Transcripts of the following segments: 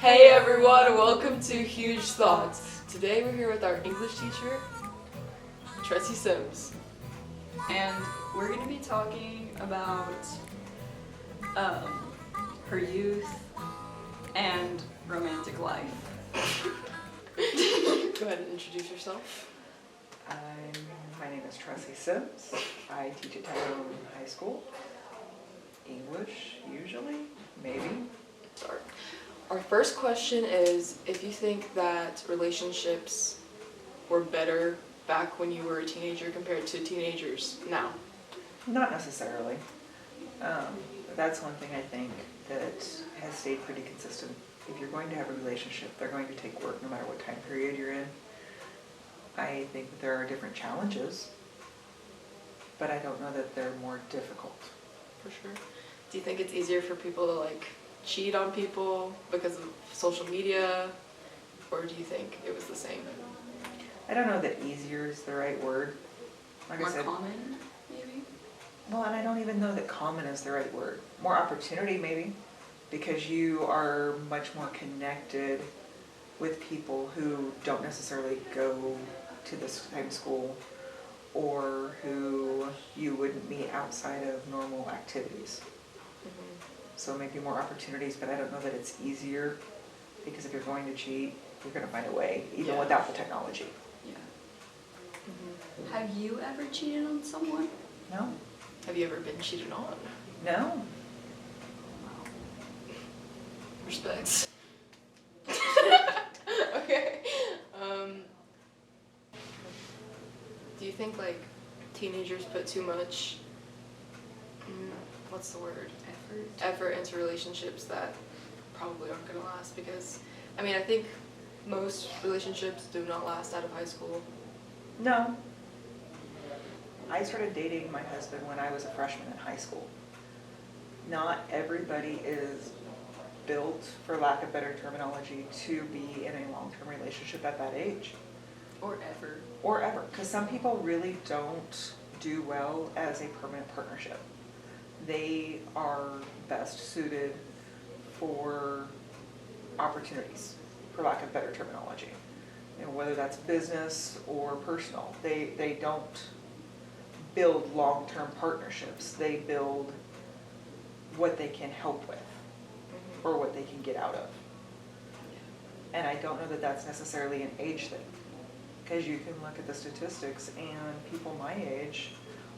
Hey everyone, welcome to Huge Thoughts. Today we're here with our English teacher, Tracy Sims. And we're going to be talking about her youth and romantic life. Go ahead and introduce yourself. My name is Tracy Sims. I teach at Tyrone High School. English, usually, maybe. Sorry. Our first question is if you think that relationships were better back when you were a teenager compared to teenagers now. Not necessarily. That's one thing I think that has stayed pretty consistent. If you're going to have a relationship, they're going to take work no matter what time period you're in. I think that there are different challenges, but I don't know that they're more difficult. For sure. Do you think it's easier for people to cheat on people because of social media, or do you think it was the same? I don't know that easier is the right word. Like More I said, common, maybe? well, and I don't even know that common is the right word. More opportunity, maybe, because you are much more connected with people who don't necessarily go to the same school or who you wouldn't meet outside of normal activities. So maybe more opportunities, but I don't know that it's easier, because if you're going to cheat, you're going to find a way, even without the technology. Yeah. Have you ever cheated on someone? No. Have you ever been cheated on? No. Wow. Respects. Okay. Do you think teenagers put too much what's the word? Effort into relationships that probably aren't gonna last? Because I think most relationships do not last out of high school. No. I started dating my husband when I was a freshman in high school. Not everybody is built, for lack of better terminology, to be in a long-term relationship at that age. Or ever. Or ever, because some people really don't do well as a permanent partnership. They are best suited for opportunities, for lack of better terminology. Whether that's business or personal. They don't build long-term partnerships. They build what they can help with or what they can get out of. And I don't know that that's necessarily an age thing, because you can look at the statistics and people my age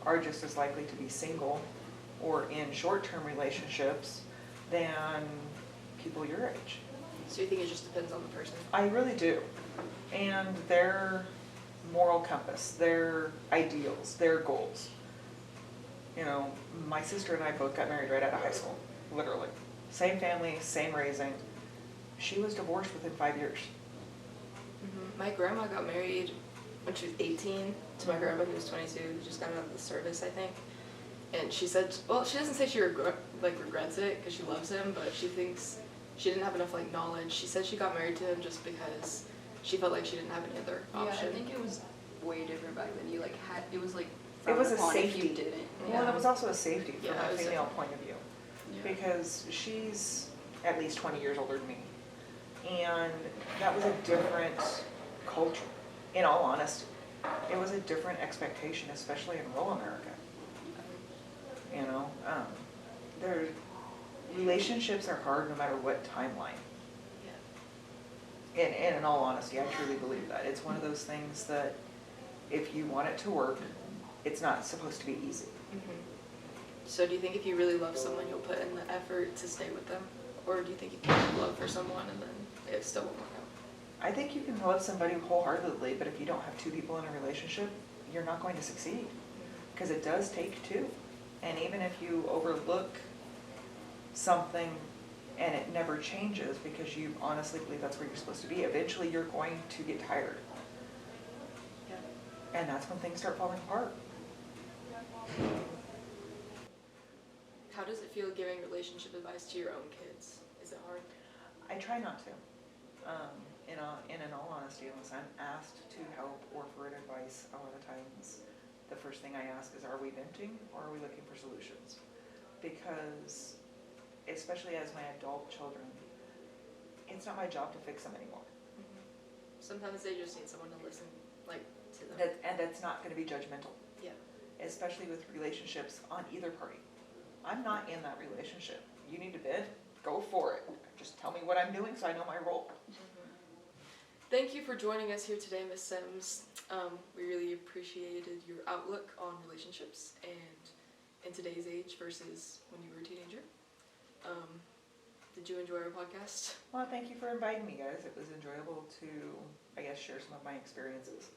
are just as likely to be single or in short-term relationships than people your age. So you think it just depends on the person? I really do. And their moral compass, their ideals, their goals. My sister and I both got married right out of high school, literally. Same family, same raising. She was divorced within 5 years. My grandma got married when she was 18 to my grandpa who was 22, who just got out of the service, I think. And she said, well, she doesn't say she regrets it because she loves him, but she thinks she didn't have enough knowledge. She said she got married to him just because she felt like she didn't have any other option. Yeah, I think it was way different back then. You had, it was It was a safety. if you didn't. Well, and it was also a safety from Yeah, a it was female point of view. Yeah. Because she's at least 20 years older than me. And that was a different culture, in all honesty. It was a different expectation, especially in rural America. Their relationships are hard no matter what timeline. Yeah. And in all honesty, I truly believe that. It's one of those things that if you want it to work, it's not supposed to be easy. So do you think if you really love someone, you'll put in the effort to stay with them? Or do you think you can have love for someone and then it still won't work out? I think you can love somebody wholeheartedly, but if you don't have two people in a relationship, you're not going to succeed. Because it does take two. And even if you overlook something and it never changes because you honestly believe that's where you're supposed to be, eventually you're going to get tired. Yeah. And that's when things start falling apart. How does it feel giving relationship advice to your own kids? Is it hard? I try not to. In all honesty, unless I'm asked to help or for advice, a lot of times the first thing I ask is, are we venting or are we looking for solutions? Because, especially as my adult children, it's not my job to fix them anymore. Sometimes they just need someone to listen, like, to them. And that's not gonna be judgmental, Yeah. especially with relationships on either party. I'm not in that relationship. You need to bid, go for it. Just tell me what I'm doing so I know my role. Thank you for joining us here today, Miss Sims. We really appreciated your outlook on relationships and in today's age versus when you were a teenager. Did you enjoy our podcast? Well, thank you for inviting me, guys. It was enjoyable to, I guess, share some of my experiences.